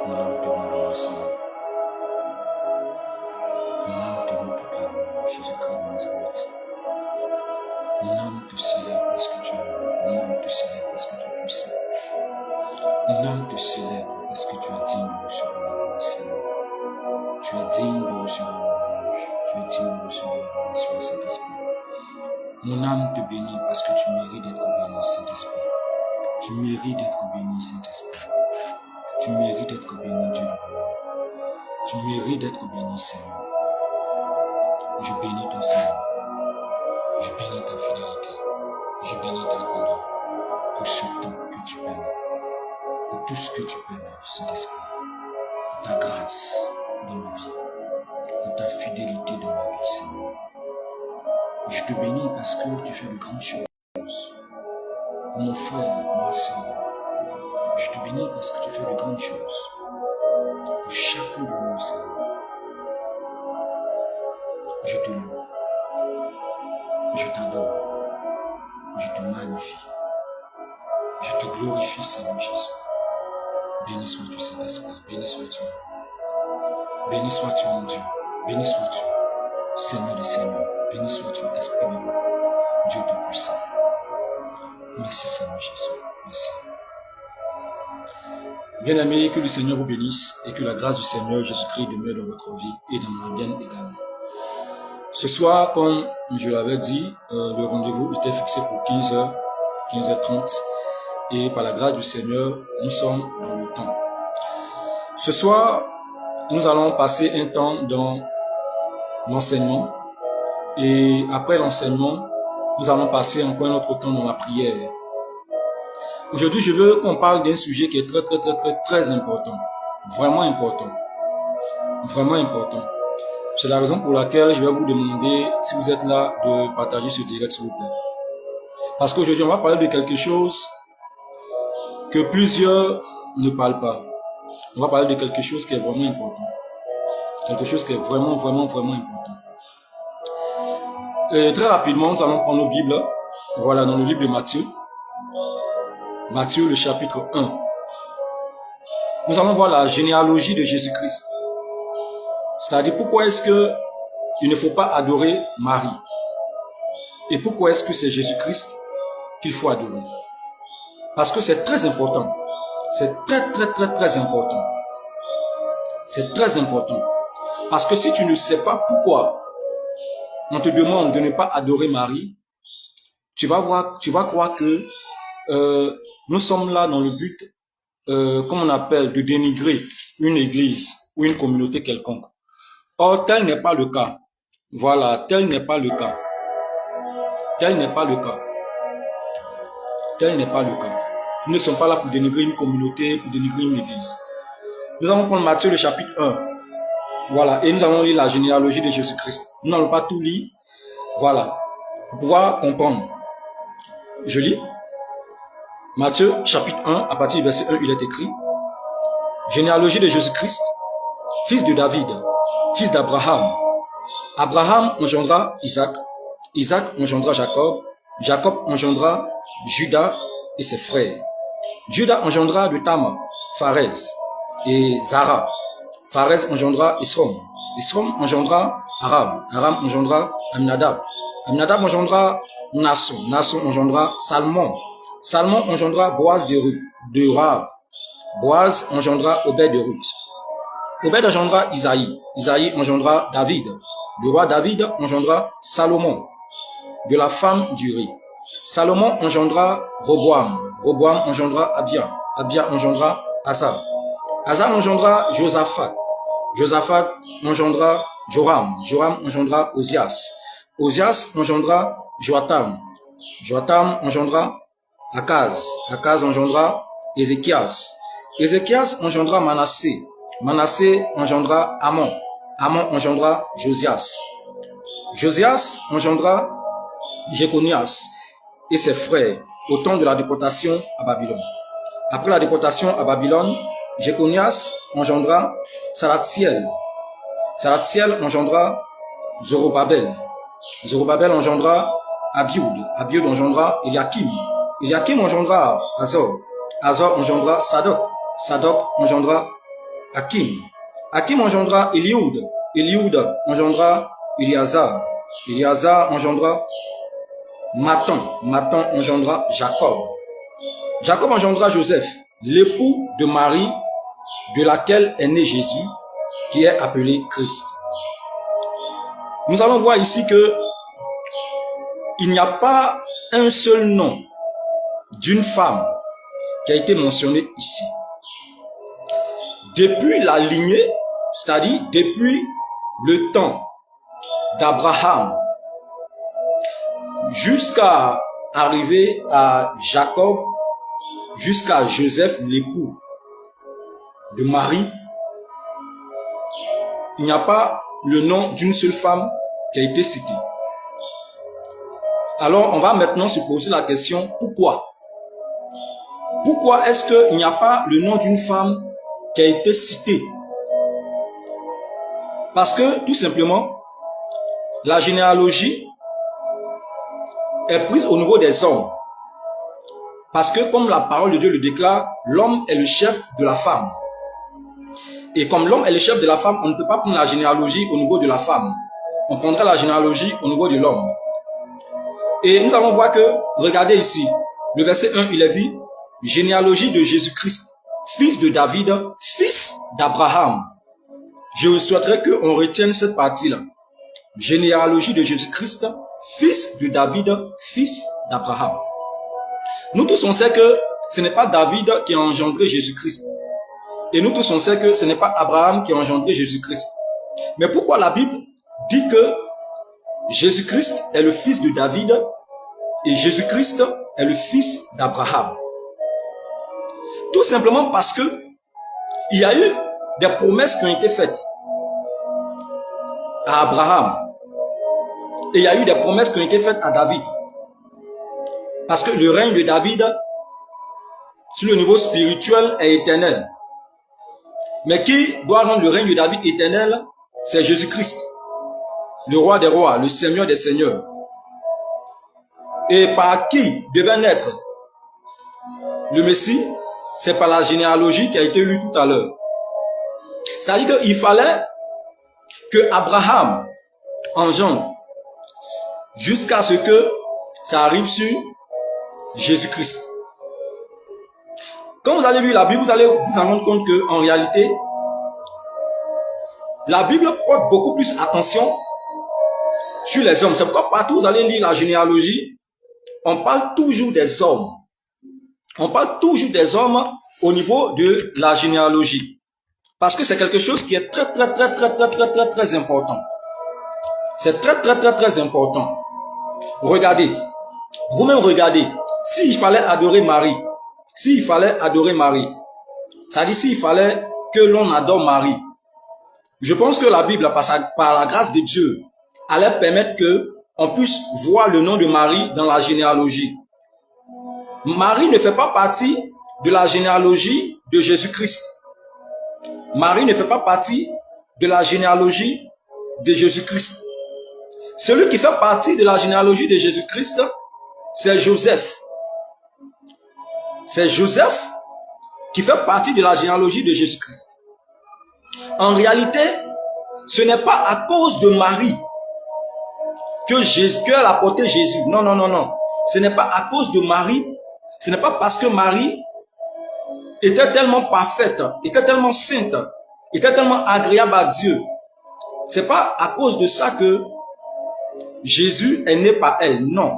Mon âme te rend gloire, Seigneur. Mon âme te rend toute la gloire, Jésus-Christ de Nazareth. Mon âme te célèbre parce que tu es bon. Mon âme te célèbre parce que tu es puissant. Mon âme te célèbre parce que tu es digne de recevoir la gloire, Seigneur. Tu es digne de recevoir la louange. Tu es digne de recevoir l'adoration, Saint-Esprit. Mon âme te bénit parce que tu mérites d'être béni, Saint-Esprit. Tu mérites d'être béni, Saint-Esprit. Tu mérites d'être béni, Dieu de gloire. Tu mérites d'être béni, Seigneur. Je bénis ton Seigneur. Je bénis ta fidélité. Je bénis ta grandeur. Pour ce tout que tu permets. Pour tout ce que tu permets, Saint-Esprit. Pour ta grâce dans ma vie. Pour ta fidélité dans ma vie, Seigneur. Je te bénis parce que tu fais de grandes choses. Pour mon frère, pour ma soeur. Je te bénis parce que tu fais de grandes choses. Pour chacun de nous, Seigneur. Je te loue. Je t'adore. Je te magnifie. Je te glorifie, Seigneur Jésus. Béni sois-tu, Saint-Esprit. Béni sois-tu. Béni sois-tu, mon Dieu. Béni sois-tu, Seigneur des Seigneurs. Béni sois-tu, Esprit de Dieu. Dieu Tout-Puissant. Merci, Seigneur Jésus. Merci. Bien-aimés, que le Seigneur vous bénisse et que la grâce du Seigneur Jésus-Christ demeure dans votre vie et dans la mienne également. Ce soir, comme je l'avais dit, le rendez-vous était fixé pour 15h, 15h30 et par la grâce du Seigneur, nous sommes dans le temps. Ce soir, nous allons passer un temps dans l'enseignement et après l'enseignement, nous allons passer encore un autre temps dans la prière. Aujourd'hui, je veux qu'on parle d'un sujet qui est très important. Vraiment important. Vraiment important. C'est la raison pour laquelle je vais vous demander, si vous êtes là, de partager ce direct, s'il vous plaît. Parce qu'aujourd'hui, on va parler de quelque chose que plusieurs ne parlent pas. On va parler de quelque chose qui est vraiment important. Quelque chose qui est vraiment important. Et très rapidement, nous allons prendre nos Bibles. Voilà, dans le livre de Matthieu. Matthieu, le chapitre 1. Nous allons voir la généalogie de Jésus-Christ. C'est-à-dire, pourquoi est-ce que il ne faut pas adorer Marie? Et pourquoi est-ce que c'est Jésus-Christ qu'il faut adorer? Parce que c'est très important. C'est très important. C'est très important. Parce que si tu ne sais pas pourquoi on te demande de ne pas adorer Marie, tu vas croire que nous sommes là dans le but, comme on appelle, de dénigrer une église ou une communauté quelconque. Or, tel n'est pas le cas. Voilà, tel n'est pas le cas. Tel n'est pas le cas. Tel n'est pas le cas. Nous ne sommes pas là pour dénigrer une communauté, pour dénigrer une église. Nous allons prendre Matthieu le chapitre 1. Voilà, et nous allons lire la généalogie de Jésus-Christ. Nous n'allons pas tout lire. Voilà, pour pouvoir comprendre. Je lis. Matthieu chapitre 1, à partir du verset 1, il est écrit. Généalogie de Jésus-Christ, fils de David, fils d'Abraham. Abraham engendra Isaac. Isaac engendra Jacob. Jacob engendra Judas et ses frères. Judas engendra de Tamar, Pharez et Zara. Pharez engendra Esrom. Esrom engendra Aram. Aram engendra Aminadab. Aminadab engendra Nasson. Nasson engendra Salmon. Salmon engendra Boaz de Rahab. Boaz engendra Obed de Ruth. Obed engendra Isaïe. Isaïe engendra David. Le roi David engendra Salomon, de la femme d'Uri. Salomon engendra Roboam. Roboam engendra Abia. Abia engendra Asa. Asa engendra Josaphat. Josaphat engendra Joram. Joram engendra Ozias. Ozias engendra Joatam. Joatam engendra Akaz. Akaz engendra Ézéchias. Ézéchias engendra Manassé. Manassé engendra Amon. Amon engendra Josias. Josias engendra Jéconias et ses frères au temps de la déportation à Babylone. Après la déportation à Babylone, Jéconias engendra Salathiel. Salathiel engendra Zorobabel. Zorobabel engendra Abioud. Abioud engendra Eliakim. Eliakim engendra Azor. Azor engendra Sadok. Sadok engendra Hakim. Hakim engendra Eliud. Eliud engendra Éléazar. Éléazar engendra Matan. Matan engendra Jacob. Jacob engendra Joseph, l'époux de Marie, de laquelle est né Jésus, qui est appelé Christ. Nous allons voir ici que il n'y a pas un seul nom d'une femme qui a été mentionné ici. Depuis la lignée, c'est-à-dire depuis le temps d'Abraham jusqu'à arriver à Jacob, jusqu'à Joseph, l'époux de Marie, il n'y a pas le nom d'une seule femme qui a été cité. Alors, on va maintenant se poser la question, pourquoi? Pourquoi est-ce qu'il n'y a pas le nom d'une femme qui a été cité? Parce que, tout simplement, la généalogie est prise au niveau des hommes. Parce que, comme la parole de Dieu le déclare, l'homme est le chef de la femme. Et comme l'homme est le chef de la femme, on ne peut pas prendre la généalogie au niveau de la femme. On prendra la généalogie au niveau de l'homme. Et nous allons voir que, regardez ici, le verset 1, il est dit, généalogie de Jésus-Christ, fils de David, fils d'Abraham. Je souhaiterais qu'on retienne cette partie-là. Généalogie de Jésus-Christ, fils de David, fils d'Abraham. Nous tous on sait que ce n'est pas David qui a engendré Jésus-Christ. Et nous tous on sait que ce n'est pas Abraham qui a engendré Jésus-Christ. Mais pourquoi la Bible dit que Jésus-Christ est le fils de David et Jésus-Christ est le fils d'Abraham? Tout simplement parce que il y a eu des promesses qui ont été faites à Abraham et il y a eu des promesses qui ont été faites à David. Parce que le règne de David, sur le niveau spirituel, est éternel. Mais qui doit rendre le règne de David éternel? C'est Jésus-Christ, le roi des rois, le Seigneur des seigneurs. Et par qui devait naître le Messie? C'est par la généalogie qui a été lue tout à l'heure. C'est-à-dire qu'il fallait que Abraham engendre jusqu'à ce que ça arrive sur Jésus-Christ. Quand vous allez lire la Bible, vous allez vous en rendre compte qu'en réalité, la Bible porte beaucoup plus attention sur les hommes. C'est pourquoi partout vous allez lire la généalogie, on parle toujours des hommes. On parle toujours des hommes au niveau de la généalogie. Parce que c'est quelque chose qui est très important. C'est très important. Regardez. Vous-même regardez. S'il fallait adorer Marie, ça dit s'il fallait que l'on adore Marie, je pense que la Bible, par la grâce de Dieu, allait permettre que on puisse voir le nom de Marie dans la généalogie. Marie ne fait pas partie de la généalogie de Jésus-Christ. Marie ne fait pas partie de la généalogie de Jésus-Christ. Celui qui fait partie de la généalogie de Jésus-Christ, c'est Joseph. C'est Joseph qui fait partie de la généalogie de Jésus-Christ. En réalité, ce n'est pas à cause de Marie qu'elle a porté Jésus. Non. Ce n'est pas à cause de Marie. Ce n'est pas parce que Marie était tellement parfaite, était tellement sainte, était tellement agréable à Dieu. C'est pas à cause de ça que Jésus est né par elle. Non.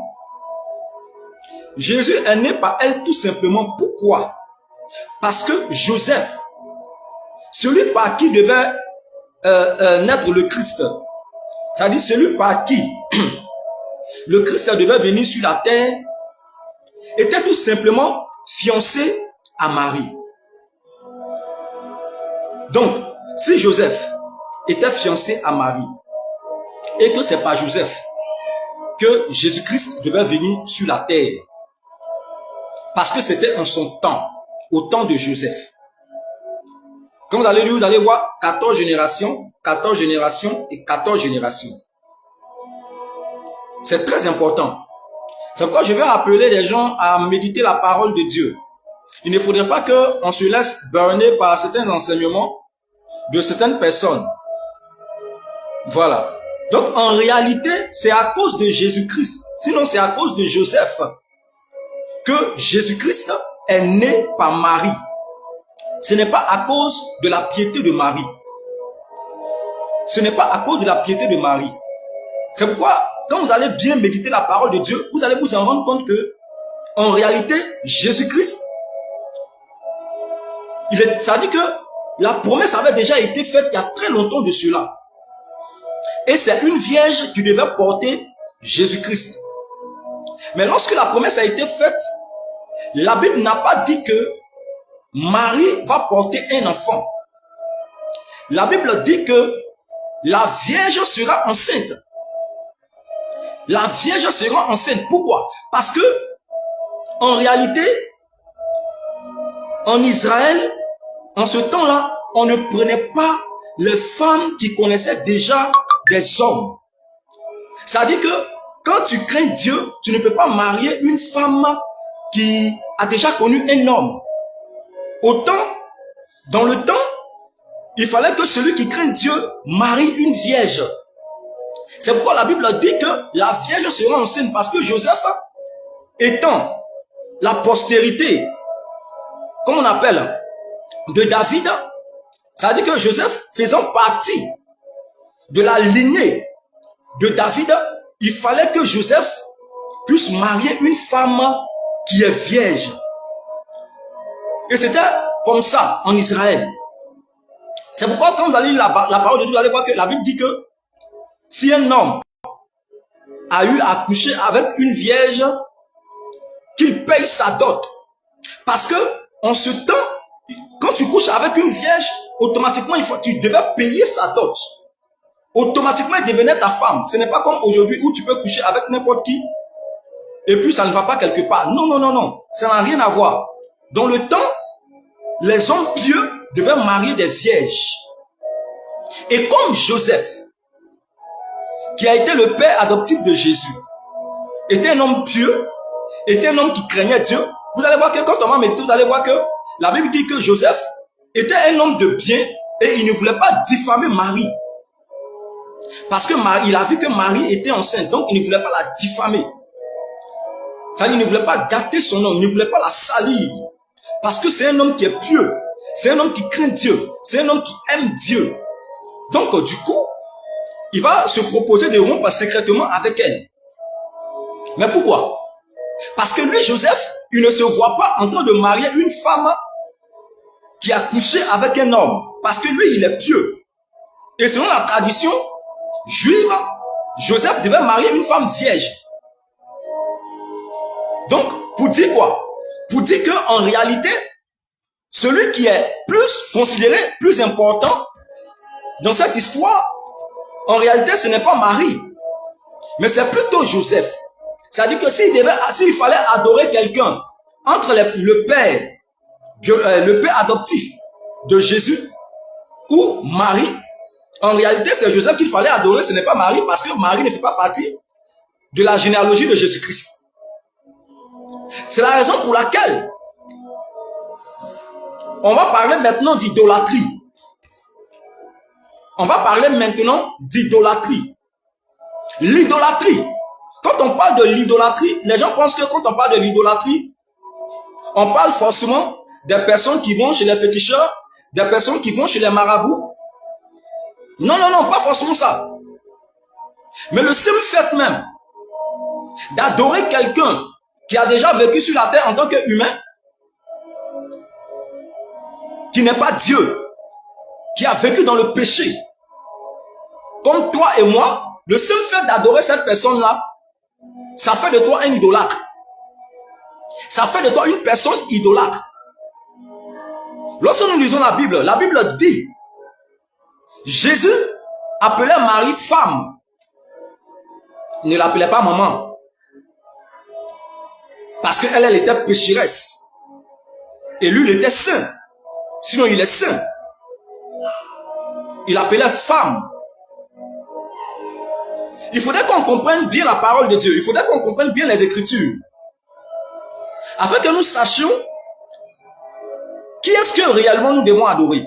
Jésus est né par elle tout simplement. Pourquoi? Parce que Joseph, celui par qui devait naître le Christ, c'est-à-dire celui par qui le Christ devait venir sur la terre, était tout simplement fiancé à Marie. Donc, si Joseph était fiancé à Marie, et que c'est par Joseph que Jésus-Christ devait venir sur la terre, parce que c'était en son temps, au temps de Joseph. Quand vous allez lire, vous allez voir 14 générations et 14 générations. C'est très important. C'est pourquoi je vais appeler les gens à méditer la parole de Dieu. Il ne faudrait pas qu'on se laisse berner par certains enseignements de certaines personnes. Voilà. Donc en réalité, c'est à cause de Jésus-Christ, sinon c'est à cause de Joseph, que Jésus-Christ est né par Marie. Ce n'est pas à cause de la piété de Marie. Ce n'est pas à cause de la piété de Marie. C'est pourquoi, quand vous allez bien méditer la parole de Dieu, vous allez vous en rendre compte que, en réalité, Jésus-Christ, ça dit que la promesse avait déjà été faite il y a très longtemps de cela. Et c'est une vierge qui devait porter Jésus-Christ. Mais lorsque la promesse a été faite, la Bible n'a pas dit que Marie va porter un enfant. La Bible dit que la vierge sera enceinte. La vierge sera enceinte. Pourquoi? Parce que, en réalité, en Israël, en ce temps-là, on ne prenait pas les femmes qui connaissaient déjà des hommes. C'est-à-dire que quand tu crains Dieu, tu ne peux pas marier une femme qui a déjà connu un homme. Autant, dans le temps, il fallait que celui qui craint Dieu marie une vierge. C'est pourquoi la Bible dit que la vierge sera enceinte, parce que Joseph, étant la postérité, comme on appelle, de David, ça veut dire que Joseph faisant partie de la lignée de David, il fallait que Joseph puisse marier une femme qui est vierge. Et c'était comme ça en Israël. C'est pourquoi quand vous allez lire la parole de Dieu, vous allez voir que la Bible dit que si un homme a eu à coucher avec une vierge, qu'il paye sa dot. Parce que en ce temps, quand tu couches avec une vierge, automatiquement, tu devais payer sa dot. Automatiquement, elle devenait ta femme. Ce n'est pas comme aujourd'hui où tu peux coucher avec n'importe qui et puis ça ne va pas quelque part. Non, non, non, non. Ça n'a rien à voir. Dans le temps, les hommes pieux devaient marier des vierges. Et comme Joseph, qui a été le père adoptif de Jésus, était un homme pieux, était un homme qui craignait Dieu, vous allez voir que quand on va méditer, vous allez voir que la Bible dit que Joseph était un homme de bien et il ne voulait pas diffamer Marie. Parce que il a vu que Marie était enceinte, donc il ne voulait pas la diffamer. C'est-à-dire, il ne voulait pas gâter son nom, il ne voulait pas la salir. Parce que c'est un homme qui est pieux, c'est un homme qui craint Dieu, c'est un homme qui aime Dieu. Donc, du coup, il va se proposer de rompre secrètement avec elle. Mais pourquoi? Parce que lui, Joseph, il ne se voit pas en train de marier une femme qui a couché avec un homme. Parce que lui, il est pieux. Et selon la tradition juive, Joseph devait marier une femme vierge. Donc, pour dire quoi? Pour dire qu'en réalité, celui qui est plus considéré, plus important dans cette histoire, en réalité, ce n'est pas Marie, mais c'est plutôt Joseph. C'est-à-dire que s'il fallait adorer quelqu'un entre le père adoptif de Jésus ou Marie, en réalité, c'est Joseph qu'il fallait adorer, ce n'est pas Marie, parce que Marie ne fait pas partie de la généalogie de Jésus-Christ. C'est la raison pour laquelle on va parler maintenant d'idolâtrie. On va parler maintenant d'idolâtrie. L'idolâtrie. Quand on parle de l'idolâtrie, les gens pensent que quand on parle de l'idolâtrie, on parle forcément des personnes qui vont chez les féticheurs, des personnes qui vont chez les marabouts. Non, non, non, pas forcément ça. Mais le seul fait même d'adorer quelqu'un qui a déjà vécu sur la terre en tant qu'humain, qui n'est pas Dieu, qui a vécu dans le péché, comme toi et moi, le seul fait d'adorer cette personne-là, ça fait de toi un idolâtre. Ça fait de toi une personne idolâtre. Lorsque nous lisons la Bible dit, Jésus appelait Marie femme. Il ne l'appelait pas maman. Parce qu'elle était pécheresse. Et lui, il était saint. Sinon, il est saint. Il appelait femme. Il faudrait qu'on comprenne bien la parole de Dieu. Il faudrait qu'on comprenne bien les Écritures. Afin que nous sachions qui est-ce que réellement nous devons adorer.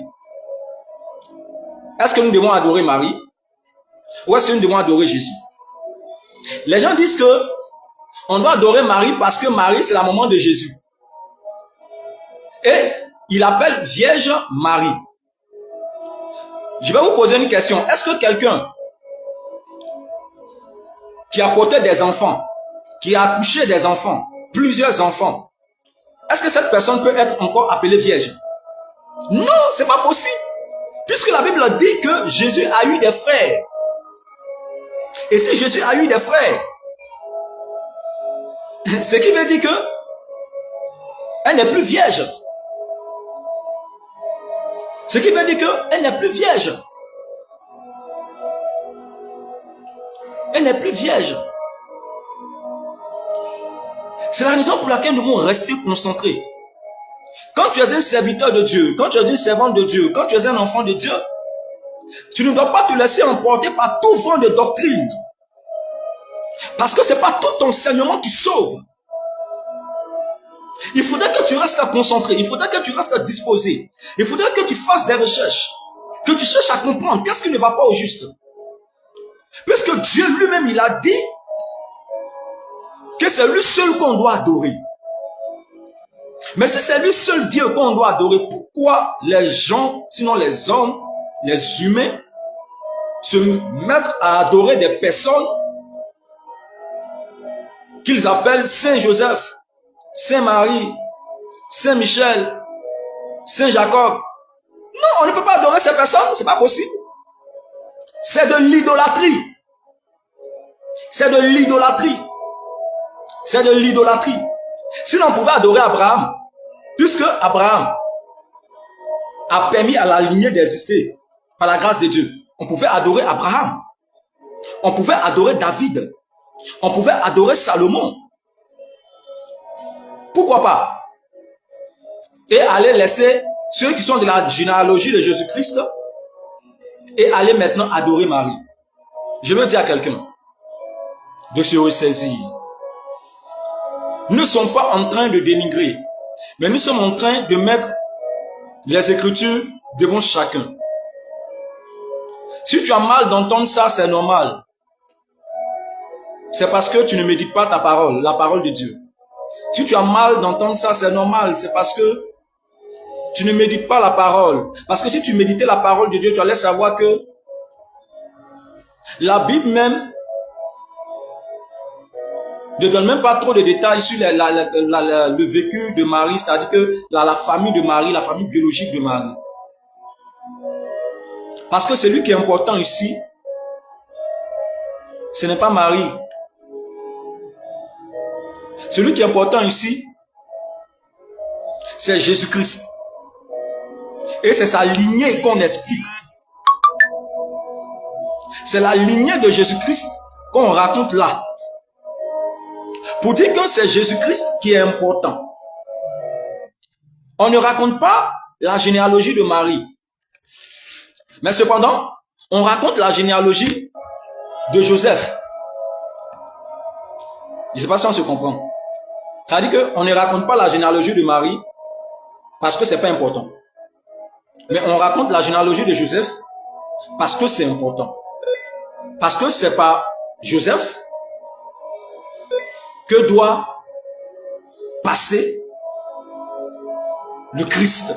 Est-ce que nous devons adorer Marie ou est-ce que nous devons adorer Jésus? Les gens disent que on doit adorer Marie parce que Marie, c'est la maman de Jésus. Et il appelle Vierge Marie. Je vais vous poser une question. Est-ce que quelqu'un qui a porté des enfants, qui a accouché des enfants, plusieurs enfants, est-ce que cette personne peut être encore appelée vierge? Non, c'est pas possible. Puisque la Bible dit que Jésus a eu des frères. Et si Jésus a eu des frères, ce qui veut dire que elle n'est plus vierge. Ce qui veut dire qu'elle n'est plus vierge. Elle n'est plus vierge. C'est la raison pour laquelle nous devons rester concentrés. Quand tu es un serviteur de Dieu, quand tu es une servante de Dieu, quand tu es un enfant de Dieu, tu ne dois pas te laisser emporter par tout vent de doctrine. Parce que ce n'est pas tout enseignement qui sauve. Il faudrait que tu restes concentré, il faudrait que tu restes disposé, il faudrait que tu fasses des recherches, que tu cherches à comprendre qu'est-ce qui ne va pas au juste. Puisque Dieu lui-même, il a dit que c'est lui seul qu'on doit adorer. Mais si c'est lui seul Dieu qu'on doit adorer, pourquoi les gens, sinon les hommes, les humains, se mettent à adorer des personnes qu'ils appellent Saint Joseph, Saint Marie, Saint Michel, Saint Jacob? Non, on ne peut pas adorer ces personnes, c'est pas possible. C'est de l'idolâtrie. C'est de l'idolâtrie. C'est de l'idolâtrie. Sinon on pouvait adorer Abraham, puisque Abraham a permis à la lignée d'exister par la grâce de Dieu. On pouvait adorer Abraham. On pouvait adorer David. On pouvait adorer Salomon. Pourquoi pas? Et aller laisser ceux qui sont de la généalogie de Jésus-Christ et aller maintenant adorer Marie. Je veux dire à quelqu'un de se ressaisir. Nous ne sommes pas en train de dénigrer, mais nous sommes en train de mettre les Écritures devant chacun. Si tu as mal d'entendre ça, c'est normal. C'est parce que tu ne médites pas ta parole, la parole de Dieu. Si tu as mal d'entendre ça, c'est normal. C'est parce que tu ne médites pas la parole. Parce que si tu méditais la parole de Dieu, tu allais savoir que la Bible même ne donne même pas trop de détails sur le vécu de Marie, c'est-à-dire que la famille de Marie, la famille biologique de Marie. Parce que celui qui est important ici, ce n'est pas Marie. Celui qui est important ici, c'est Jésus-Christ. Et c'est sa lignée qu'on explique. C'est la lignée de Jésus-Christ qu'on raconte là. Pour dire que c'est Jésus-Christ qui est important. On ne raconte pas la généalogie de Marie. Mais cependant, on raconte la généalogie de Joseph. Je ne sais pas si on se comprend. Ça veut dire qu'on ne raconte pas la généalogie de Marie parce que ce n'est pas important. Mais on raconte la généalogie de Joseph parce que c'est important. Parce que c'est par Joseph que doit passer le Christ.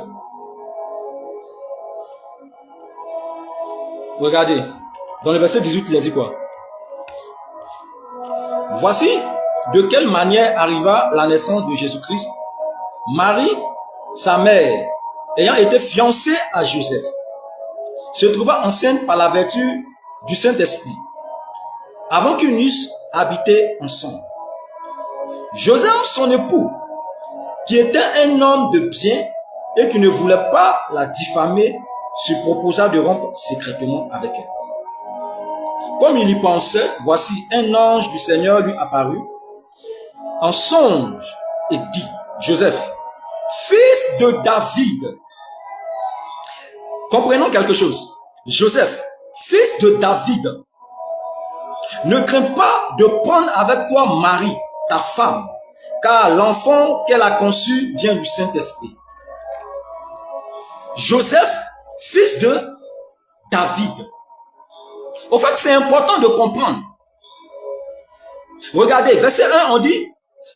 Regardez, dans le verset 18, il a dit quoi? Voici de quelle manière arriva la naissance de Jésus-Christ. Marie, sa mère, ayant été fiancée à Joseph, se trouva enceinte par la vertu du Saint-Esprit, avant qu'ils n'eussent habité ensemble. Joseph, son époux, qui était un homme de bien et qui ne voulait pas la diffamer, se proposa de rompre secrètement avec elle. Comme il y pensait, voici un ange du Seigneur lui apparut en songe et dit: Joseph, fils de David. Comprenons quelque chose. Joseph, fils de David, ne crains pas de prendre avec toi Marie, ta femme, car l'enfant qu'elle a conçu vient du Saint-Esprit. Joseph, fils de David. Au fait, c'est important de comprendre. Regardez, verset 1, on dit,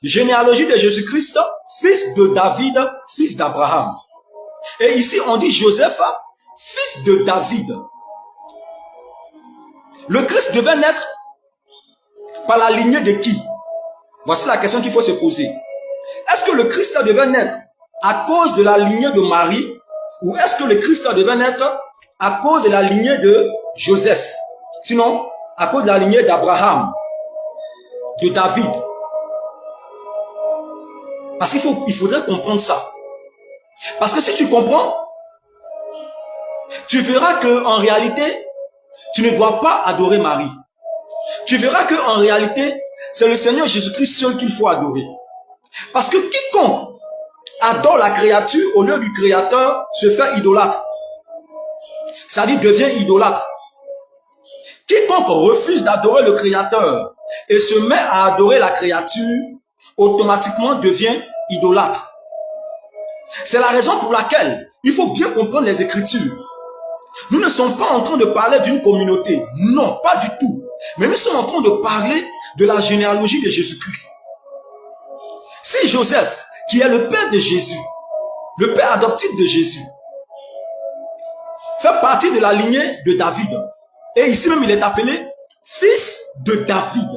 généalogie de Jésus-Christ, fils de David, fils d'Abraham. Et ici, on dit Joseph, fils de David. Le Christ devait naître par la lignée de qui? Voici la question qu'il faut se poser. Est-ce que le Christ devait naître à cause de la lignée de Marie, ou est-ce que le Christ devait naître à cause de la lignée de Joseph? Sinon, à cause de la lignée d'Abraham, de David. Parce qu'il faudrait comprendre ça. Parce que si tu comprends, tu verras que en réalité, tu ne dois pas adorer Marie. Tu verras que en réalité, c'est le Seigneur Jésus-Christ seul qu'il faut adorer. Parce que quiconque adore la créature au lieu du Créateur se fait idolâtre. C'est-à-dire devient idolâtre. Quiconque refuse d'adorer le Créateur et se met à adorer la créature, automatiquement devient idolâtre. C'est la raison pour laquelle il faut bien comprendre les Écritures. Nous ne sommes pas en train de parler d'une communauté. Non, pas du tout. Mais nous sommes en train de parler de la généalogie de Jésus-Christ. Si Joseph, qui est le père de Jésus, le père adoptif de Jésus, fait partie de la lignée de David, et ici même il est appelé fils de David.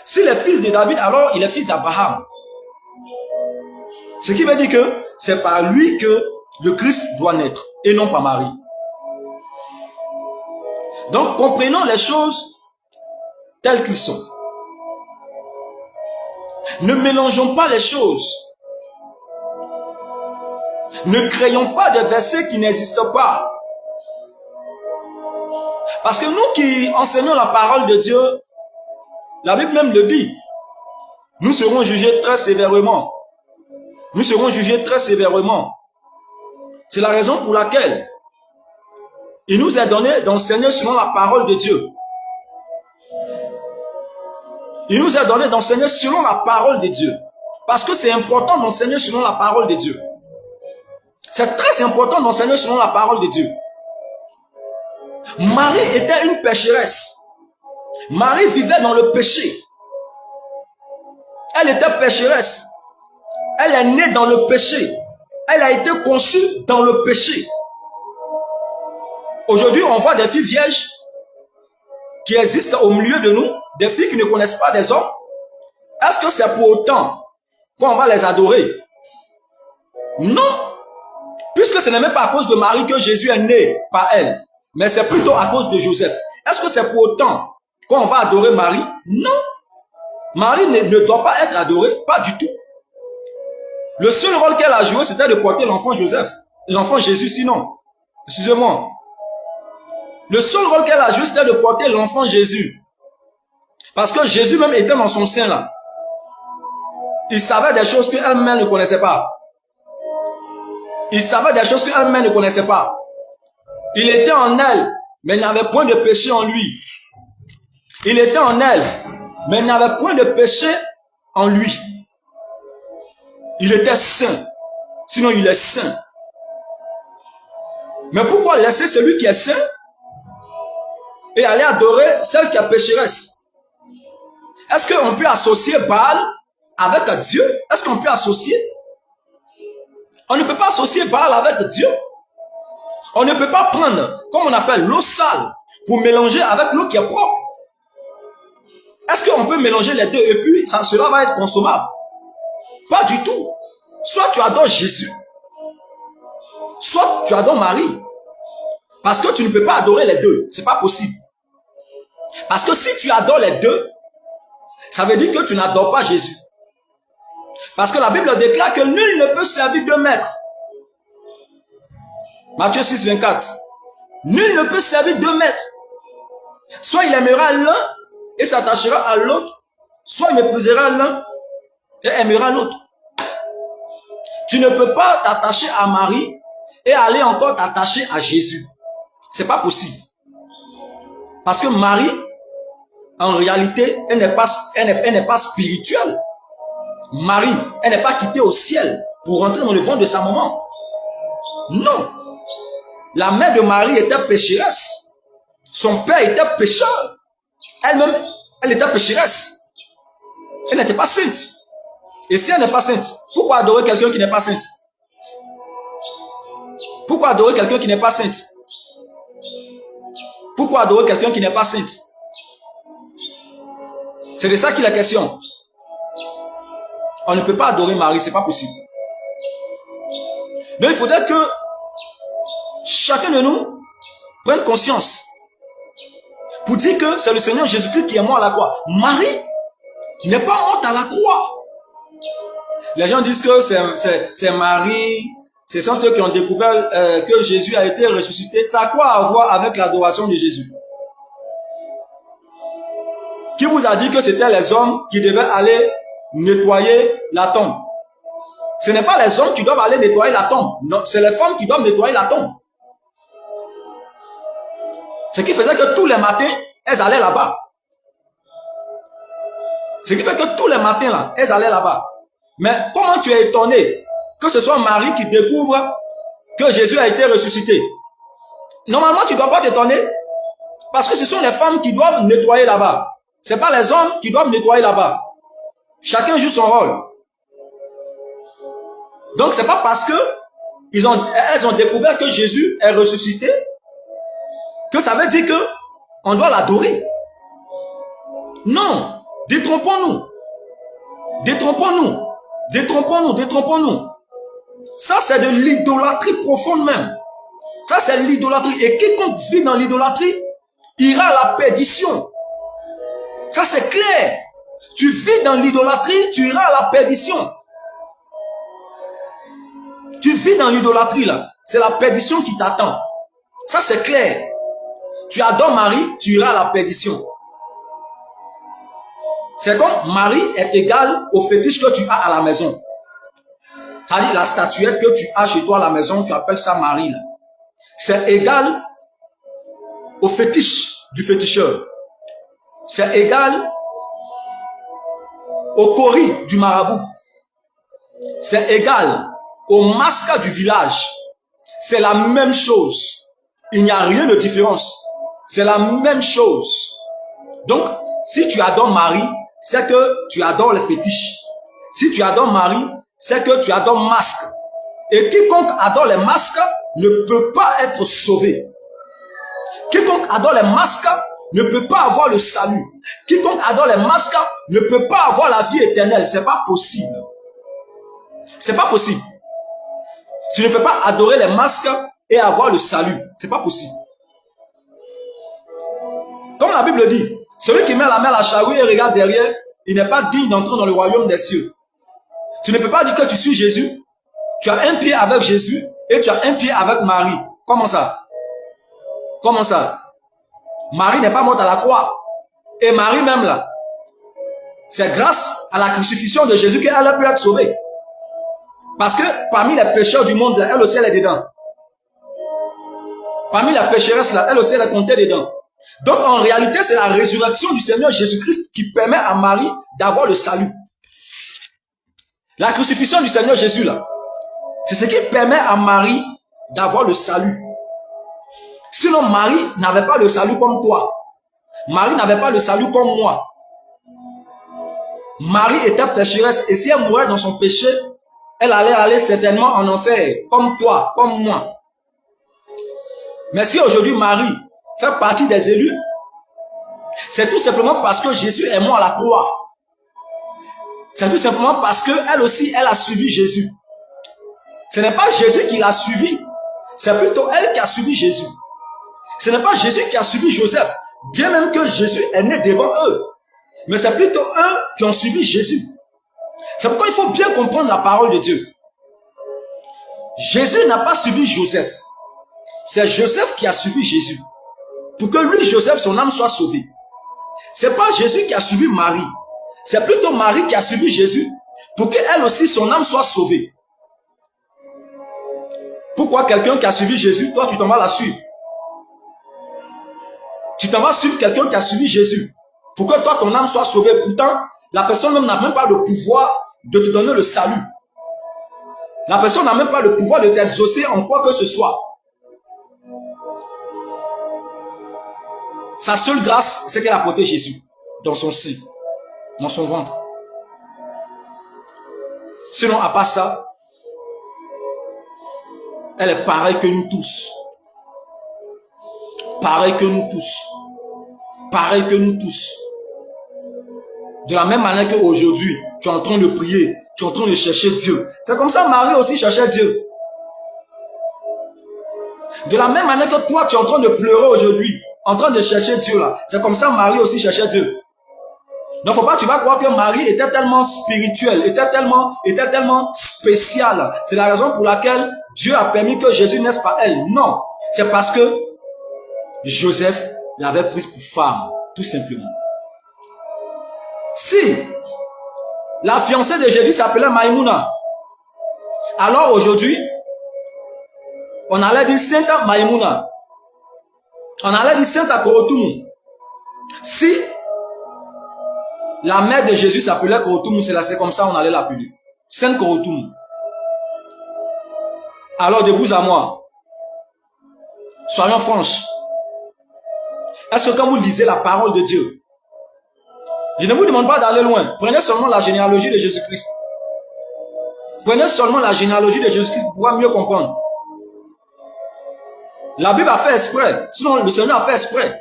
S'il est fils de David, alors il est fils d'Abraham. Ce qui veut dire que c'est par lui que le Christ doit naître et non par Marie. Donc comprenons les choses telles qu'elles sont. Ne mélangeons pas les choses. Ne créons pas de versets qui n'existent pas. Parce que nous qui enseignons la parole de Dieu, la Bible même le dit, nous serons jugés très sévèrement. Nous serons jugés très sévèrement. C'est la raison pour laquelle il nous est donné d'enseigner selon la parole de Dieu. Il nous est donné d'enseigner selon la parole de Dieu. Parce que c'est important d'enseigner selon la parole de Dieu. C'est très important d'enseigner selon la parole de Dieu. Marie était une pécheresse. Marie vivait dans le péché. Elle était pécheresse. Elle est née dans le péché. Elle a été conçue dans le péché. Aujourd'hui, on voit des filles vierges qui existent au milieu de nous, des filles qui ne connaissent pas des hommes. Est-ce que c'est pour autant qu'on va les adorer? Non. Puisque ce n'est même pas à cause de Marie que Jésus est né par elle, mais c'est plutôt à cause de Joseph. Est-ce que c'est pour autant qu'on va adorer Marie? Non. Marie ne doit pas être adorée, pas du tout. Le seul rôle qu'elle a joué, c'était de porter l'enfant Joseph, l'enfant Jésus, sinon. Excusez-moi. Le seul rôle qu'elle a joué, c'était de porter l'enfant Jésus. Parce que Jésus même était dans son sein là. Il savait des choses qu'elle-même ne connaissait pas. Il savait des choses qu'elle-même ne connaissait pas. Il était en elle, mais il n'avait point de péché en lui. Il était en elle, mais il n'avait point de péché en lui. Il était saint. Sinon, il est saint. Mais pourquoi laisser celui qui est saint et aller adorer celle qui est pécheresse? Est-ce qu'on peut associer Baal avec Dieu? Est-ce qu'on peut associer? On ne peut pas associer Baal avec Dieu. On ne peut pas prendre, comme on appelle, l'eau sale pour mélanger avec l'eau qui est propre. Est-ce qu'on peut mélanger les deux et puis cela va être consommable? Pas du tout. Soit tu adores Jésus, soit tu adores Marie. Parce que tu ne peux pas adorer les deux. C'est pas possible. Parce que si tu adores les deux, ça veut dire que tu n'adores pas Jésus. Parce que la Bible déclare que nul ne peut servir deux maîtres. Matthieu 6, 24. Nul ne peut servir deux maîtres. Soit il aimera l'un et s'attachera à l'autre, soit il méprisera l'un et aimera l'autre. Tu ne peux pas t'attacher à Marie et aller encore t'attacher à Jésus. C'est pas possible. Parce que Marie, en réalité, elle n'est pas spirituelle. Marie, elle n'est pas quittée au ciel pour rentrer dans le ventre de sa maman. Non. La mère de Marie était pécheresse. Son père était pécheur. Elle-même, elle était pécheresse. Elle n'était pas sainte. Et si elle n'est pas sainte, pourquoi adorer quelqu'un qui n'est pas sainte? Pourquoi adorer quelqu'un qui n'est pas sainte? Pourquoi adorer quelqu'un qui n'est pas sainte? C'est de ça qu'il est question. On ne peut pas adorer Marie, c'est pas possible. Donc il faudrait que chacun de nous prenne conscience pour dire que c'est le Seigneur Jésus-Christ qui est mort à la croix. Marie n'est pas morte à la croix. Les gens disent que c'est Marie, ce sont eux qui ont découvert que Jésus a été ressuscité. Ça a quoi à voir avec l'adoration de Jésus? Qui vous a dit que c'était les hommes qui devaient aller nettoyer la tombe? Ce n'est pas les hommes qui doivent aller nettoyer la tombe. Non, c'est les femmes qui doivent nettoyer la tombe. Ce qui faisait que tous les matins, elles allaient là-bas. Ce qui fait que tous les matins, là, elles allaient là-bas. Mais comment tu es étonné que ce soit Marie qui découvre que Jésus a été ressuscité? Normalement, tu ne dois pas t'étonner parce que ce sont les femmes qui doivent nettoyer là-bas. Ce n'est pas les hommes qui doivent nettoyer là-bas. Chacun joue son rôle. Donc, ce n'est pas parce que elles ont découvert que Jésus est ressuscité que ça veut dire que on doit l'adorer. Non, détrompons-nous. Détrompons-nous. Détrompons-nous, détrompons-nous. Ça, c'est de l'idolâtrie profonde même. Ça, c'est l'idolâtrie. Et quiconque vit dans l'idolâtrie ira à la perdition. Ça, c'est clair. Tu vis dans l'idolâtrie, tu iras à la perdition. Tu vis dans l'idolâtrie, là. C'est la perdition qui t'attend. Ça, c'est clair. Tu adores Marie, tu iras à la perdition. C'est comme Marie est égale au fétiche que tu as à la maison. C'est-à-dire la statuette que tu as chez toi à la maison, tu appelles ça Marie. C'est égal au fétiche du féticheur. C'est égal au cori du marabout. C'est égal au masque du village. C'est la même chose. Il n'y a rien de différence. C'est la même chose. Donc, si tu adores Marie, c'est que tu adores les fétiches. Si tu adores Marie, c'est que tu adores masque. Et quiconque adore les masques ne peut pas être sauvé. Quiconque adore les masques ne peut pas avoir le salut. Quiconque adore les masques ne peut pas avoir la vie éternelle. C'est pas possible. C'est pas possible. Tu ne peux pas adorer les masques et avoir le salut. C'est pas possible. Comme la Bible dit, celui qui met la main à la charrue et regarde derrière, il n'est pas digne d'entrer dans le royaume des cieux. Tu ne peux pas dire que tu suis Jésus. Tu as un pied avec Jésus et tu as un pied avec Marie. Comment ça? Comment ça? Marie n'est pas morte à la croix. Et Marie même là, c'est grâce à la crucifixion de Jésus qu'elle a pu être sauvée. Parce que parmi les pécheurs du monde, là, elle aussi elle est dedans. Parmi les pécheresses, là, elle aussi elle est comptée dedans. Donc en réalité, c'est la résurrection du Seigneur Jésus-Christ qui permet à Marie d'avoir le salut. La crucifixion du Seigneur Jésus, là, c'est ce qui permet à Marie d'avoir le salut. Sinon, Marie n'avait pas le salut comme toi. Marie n'avait pas le salut comme moi. Marie était pécheresse et si elle mourait dans son péché, elle allait aller certainement en enfer, comme toi, comme moi. Mais si aujourd'hui Marie fait partie des élus, c'est tout simplement parce que Jésus est mort à la croix. C'est tout simplement parce qu'elle aussi, elle a suivi Jésus. Ce n'est pas Jésus qui l'a suivi, c'est plutôt elle qui a suivi Jésus. Ce n'est pas Jésus qui a suivi Joseph, bien même que Jésus est né devant eux. Mais c'est plutôt eux qui ont suivi Jésus. C'est pourquoi il faut bien comprendre la parole de Dieu. Jésus n'a pas suivi Joseph. C'est Joseph qui a suivi Jésus. Pour que lui, Joseph, son âme soit sauvée. C'est pas Jésus qui a suivi Marie. C'est plutôt Marie qui a suivi Jésus pour qu'elle aussi, son âme soit sauvée. Pourquoi quelqu'un qui a suivi Jésus, toi, tu t'en vas la suivre? Tu t'en vas suivre quelqu'un qui a suivi Jésus pour que toi, ton âme soit sauvée. Pourtant, la personne même n'a même pas le pouvoir de te donner le salut. La personne n'a même pas le pouvoir de t'exaucer en quoi que ce soit. Sa seule grâce, c'est qu'elle a porté Jésus dans son sein, dans son ventre. Sinon, à part ça, elle est pareille que nous tous. Pareille que nous tous. Pareil que nous tous. De la même manière qu'aujourd'hui, tu es en train de prier, tu es en train de chercher Dieu. C'est comme ça Marie aussi cherchait Dieu. De la même manière que toi, tu es en train de pleurer aujourd'hui, en train de chercher Dieu là. C'est comme ça Marie aussi cherchait Dieu. Donc faut pas, tu vas croire que Marie était tellement spirituelle, était tellement spéciale. C'est la raison pour laquelle Dieu a permis que Jésus naisse par elle. Non, c'est parce que Joseph l'avait prise pour femme, tout simplement. Si la fiancée de Jésus s'appelait Maïmouna, alors aujourd'hui, on allait dire Sainte Maïmouna. On allait dire Sainte Korotoumou. Si la mère de Jésus s'appelait Korotoumou, c'est comme ça on allait l'appeler. Sainte Korotoumou. Alors de vous à moi, soyons franches. Est-ce que quand vous lisez la parole de Dieu, je ne vous demande pas d'aller loin. Prenez seulement la généalogie de Jésus-Christ. Prenez seulement la généalogie de Jésus-Christ pour pouvoir mieux comprendre. La Bible a fait exprès. Sinon, le Seigneur a fait exprès.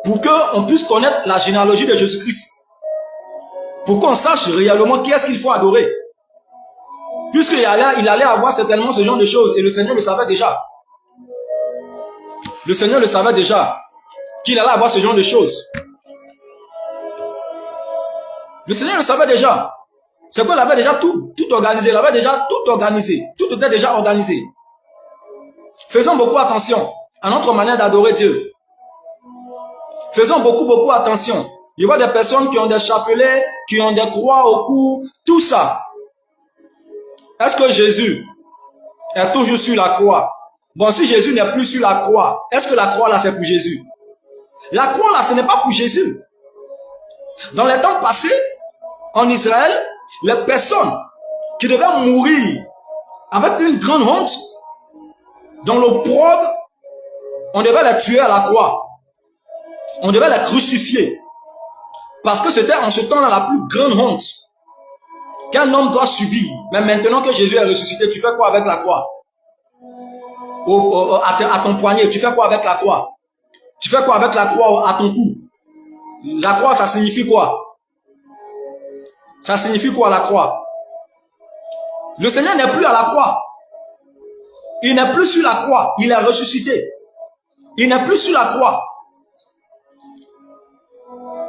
Pour qu'on puisse connaître la généalogie de Jésus-Christ. Pour qu'on sache réellement qui est-ce qu'il faut adorer. Puisqu'il allait avoir certainement ce genre de choses. Et le Seigneur le savait déjà. Le Seigneur le savait déjà. Qu'il allait avoir ce genre de choses. Le Seigneur le savait déjà. C'est qu'il avait déjà tout organisé. Il avait déjà tout organisé. Tout était déjà organisé. Faisons beaucoup attention à notre manière d'adorer Dieu. Faisons beaucoup attention. Il y a des personnes qui ont des chapelets, qui ont des croix au cou, tout ça. Est-ce que Jésus est toujours sur la croix? Bon, si Jésus n'est plus sur la croix, est-ce que la croix là c'est pour Jésus? La croix là, ce n'est pas pour Jésus. Dans les temps passés, en Israël, les personnes qui devaient mourir avec une grande honte, dans l'opprobre, on devait les tuer à la croix. On devait les crucifier. Parce que c'était en ce temps-là la plus grande honte qu'un homme doit subir. Mais maintenant que Jésus est ressuscité, tu fais quoi avec la croix? À ton poignet, tu fais quoi avec la croix? Tu fais quoi avec la croix à ton cou? La croix, ça signifie quoi? Ça signifie quoi la croix? Le Seigneur n'est plus à la croix. Il n'est plus sur la croix. Il est ressuscité. Il n'est plus sur la croix.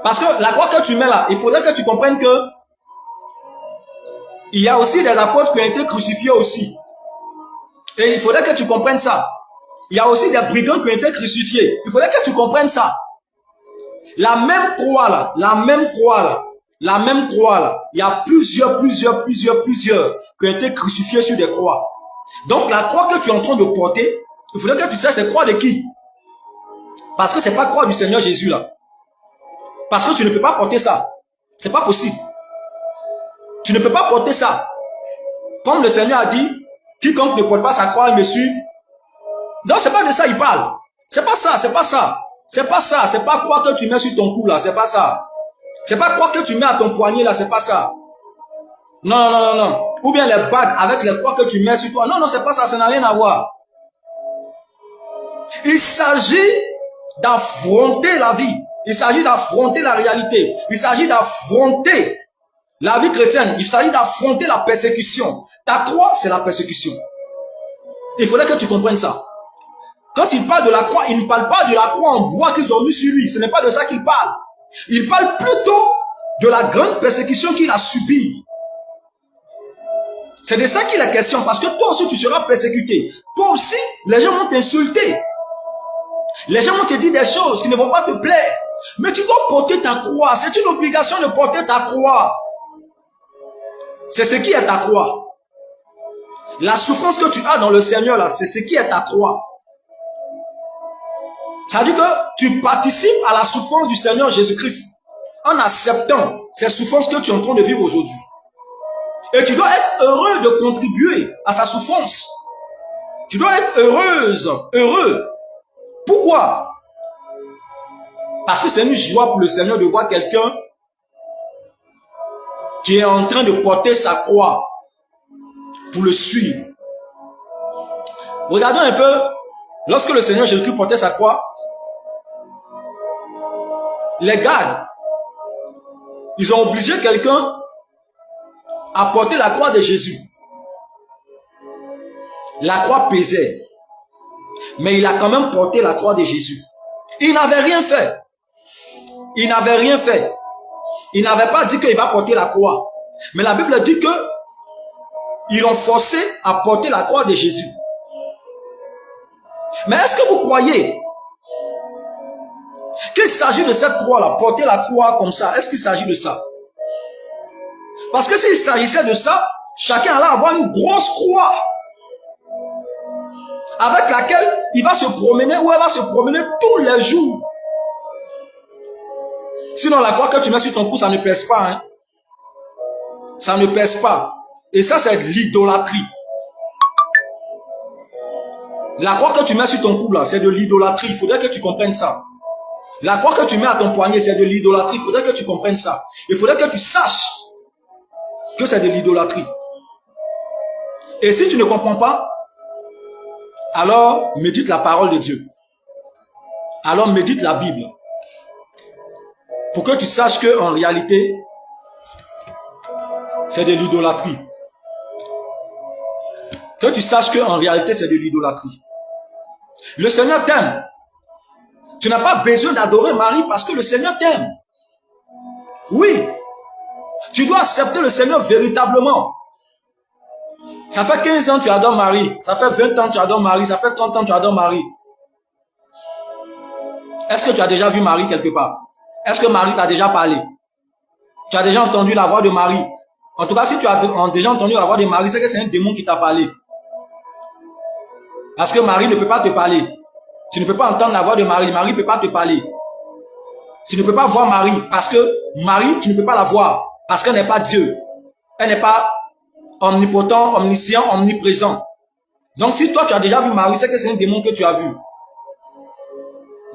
Parce que la croix que tu mets là, il faudrait que tu comprennes que il y a aussi des apôtres qui ont été crucifiés aussi. Et il faudrait que tu comprennes ça. Il y a aussi des brigands qui ont été crucifiés. Il faudrait que tu comprennes ça. La même croix là, il y a plusieurs qui ont été crucifiés sur des croix. Donc la croix que tu es en train de porter, il faudrait que tu saches c'est croix de qui? Parce que c'est pas croix du Seigneur Jésus là. Parce que tu ne peux pas porter ça. C'est pas possible. Tu ne peux pas porter ça. Comme le Seigneur a dit, quiconque ne porte pas sa croix, il me suit. Non, c'est pas de ça il parle. C'est pas ça. C'est pas croix que tu mets sur ton cou là, c'est pas ça. C'est pas croix que tu mets à ton poignet là, c'est pas ça. Non. Ou bien les bagues avec les croix que tu mets sur toi. Non, c'est pas ça, ça n'a rien à voir. Il s'agit d'affronter la vie. Il s'agit d'affronter la réalité. Il s'agit d'affronter la vie chrétienne. Il s'agit d'affronter la persécution. Ta croix, c'est la persécution. Il faudrait que tu comprennes ça. Quand il parle de la croix, il ne parle pas de la croix en bois qu'ils ont mis sur lui. Ce n'est pas de ça qu'il parle. Il parle plutôt de la grande persécution qu'il a subie. C'est de ça qu'il est question. Parce que toi aussi, tu seras persécuté. Toi aussi, les gens vont t'insulter. Les gens vont te dire des choses qui ne vont pas te plaire. Mais tu dois porter ta croix. C'est une obligation de porter ta croix. C'est ce qui est ta croix. La souffrance que tu as dans le Seigneur, là, c'est ce qui est ta croix. Ça veut dire que tu participes à la souffrance du Seigneur Jésus-Christ en acceptant ces souffrances que tu es en train de vivre aujourd'hui. Et tu dois être heureux de contribuer à sa souffrance. Tu dois être heureux Pourquoi? Parce que c'est une joie pour le Seigneur de voir quelqu'un qui est en train de porter sa croix pour le suivre. Regardons un peu, lorsque le Seigneur Jésus-Christ portait sa croix, les gardes, ils ont obligé quelqu'un à porter la croix de Jésus. La croix pesait, mais il a quand même porté la croix de Jésus. Il n'avait rien fait. Il n'avait rien fait. Il n'avait pas dit qu'il va porter la croix. Mais la Bible dit que ils l'ont forcé à porter la croix de Jésus. Mais est-ce que vous croyez qu'il s'agit de cette croix-là, porter la croix comme ça? Est-ce qu'il s'agit de ça? Parce que s'il s'agissait de ça, chacun allait avoir une grosse croix avec laquelle il va se promener ou elle va se promener tous les jours. Sinon, la croix que tu mets sur ton cou, ça ne pèse pas. Hein? Ça ne pèse pas. Et ça, c'est de l'idolâtrie. La croix que tu mets sur ton cou, là, c'est de l'idolâtrie. Il faudrait que tu comprennes ça. La croix que tu mets à ton poignet, c'est de l'idolâtrie. Il faudrait que tu comprennes ça. Il faudrait que tu saches que c'est de l'idolâtrie. Et si tu ne comprends pas, alors médite la parole de Dieu. Alors médite la Bible. Pour que tu saches qu'en réalité, c'est de l'idolâtrie. Que tu saches qu'en réalité, c'est de l'idolâtrie. Le Seigneur t'aime. Tu n'as pas besoin d'adorer Marie parce que le Seigneur t'aime. Oui. Tu dois accepter le Seigneur véritablement. Ça fait 15 ans que tu adores Marie. Ça fait 20 ans que tu adores Marie. Ça fait 30 ans que tu adores Marie. Est-ce que tu as déjà vu Marie quelque part? Est-ce que Marie t'a déjà parlé? Tu as déjà entendu la voix de Marie? En tout cas, si tu as déjà entendu la voix de Marie, c'est que c'est un démon qui t'a parlé. Parce que Marie ne peut pas te parler. Tu ne peux pas entendre la voix de Marie. Marie ne peut pas te parler. Tu ne peux pas voir Marie. Parce que Marie, tu ne peux pas la voir. Parce qu'elle n'est pas Dieu. Elle n'est pas omnipotent, omniscient, omniprésent. Donc si toi tu as déjà vu Marie, c'est que c'est un démon que tu as vu.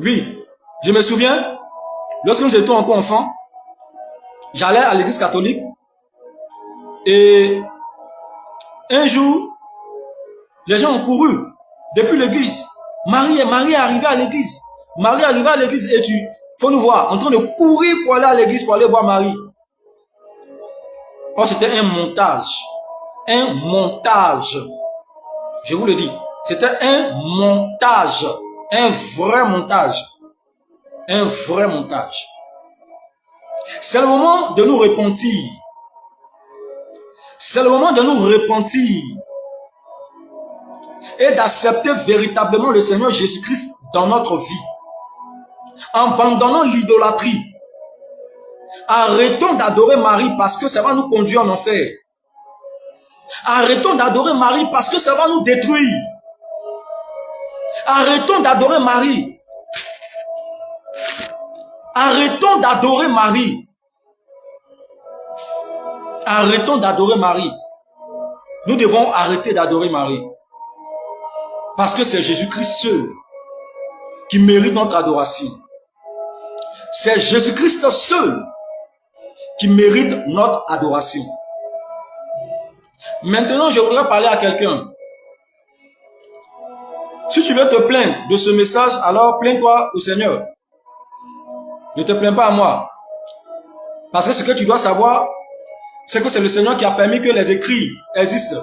Oui. Je me souviens, lorsque nous étions encore enfants, j'allais à l'église catholique. Et un jour, les gens ont couru depuis l'église. Marie est arrivée à l'église. Marie est arrivée à l'église et tu, faut nous voir, en train de courir pour aller à l'église, pour aller voir Marie. Oh, c'était un montage. Un montage. Je vous le dis. C'était un montage. Un vrai montage. Un vrai montage. C'est le moment de nous repentir. C'est le moment de nous repentir et d'accepter véritablement le Seigneur Jésus-Christ dans notre vie. En abandonnant l'idolâtrie. Arrêtons d'adorer Marie parce que ça va nous conduire en enfer. Arrêtons d'adorer Marie parce que ça va nous détruire. Arrêtons d'adorer Marie. Arrêtons d'adorer Marie. Arrêtons d'adorer Marie. Nous devons arrêter d'adorer Marie. Parce que c'est Jésus-Christ seul qui mérite notre adoration. C'est Jésus-Christ seul qui mérite notre adoration. Maintenant, je voudrais parler à quelqu'un. Si tu veux te plaindre de ce message, alors plains-toi au Seigneur. Ne te plains pas à moi. Parce que ce que tu dois savoir, c'est que c'est le Seigneur qui a permis que les écrits existent.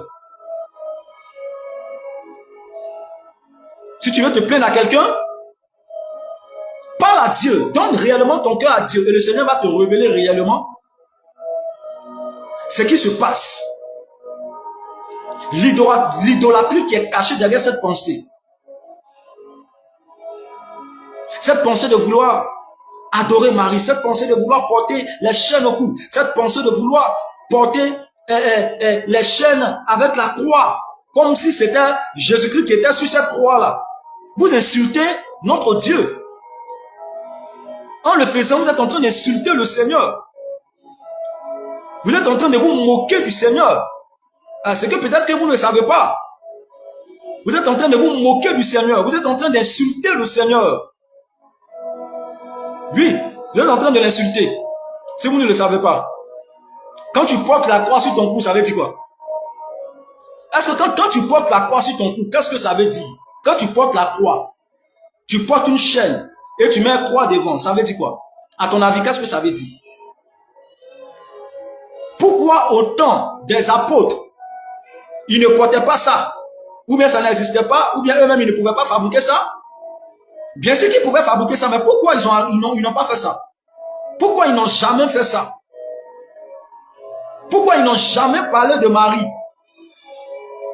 Si tu veux te plaindre à quelqu'un, parle à Dieu. Donne réellement ton cœur à Dieu. Et le Seigneur va te révéler réellement ce qui se passe. L'idolâtrie qui est cachée derrière cette pensée. Cette pensée de vouloir adorer Marie. Cette pensée de vouloir porter les chaînes au cou. Cette pensée de vouloir porter les chaînes avec la croix. Comme si c'était Jésus-Christ qui était sur cette croix-là. Vous insultez notre Dieu. En le faisant, vous êtes en train d'insulter le Seigneur. Vous êtes en train de vous moquer du Seigneur. C'est que peut-être que vous ne savez pas. Vous êtes en train de vous moquer du Seigneur. Vous êtes en train d'insulter le Seigneur. Oui, vous êtes en train de l'insulter. Si vous ne le savez pas. Quand tu portes la croix sur ton cou, ça veut dire quoi? Est-ce que quand tu portes la croix sur ton cou, qu'est-ce que ça veut dire? Quand tu portes la croix, tu portes une chaîne et tu mets une croix devant, ça veut dire quoi? À ton avis, qu'est-ce que ça veut dire? Pourquoi autant des apôtres, ils ne portaient pas ça? Ou bien ça n'existait pas, ou bien eux-mêmes, ils ne pouvaient pas fabriquer ça? Bien sûr qu'ils pouvaient fabriquer ça, mais pourquoi ils n'ont pas fait ça? Pourquoi ils n'ont jamais fait ça? Pourquoi ils n'ont jamais parlé de Marie?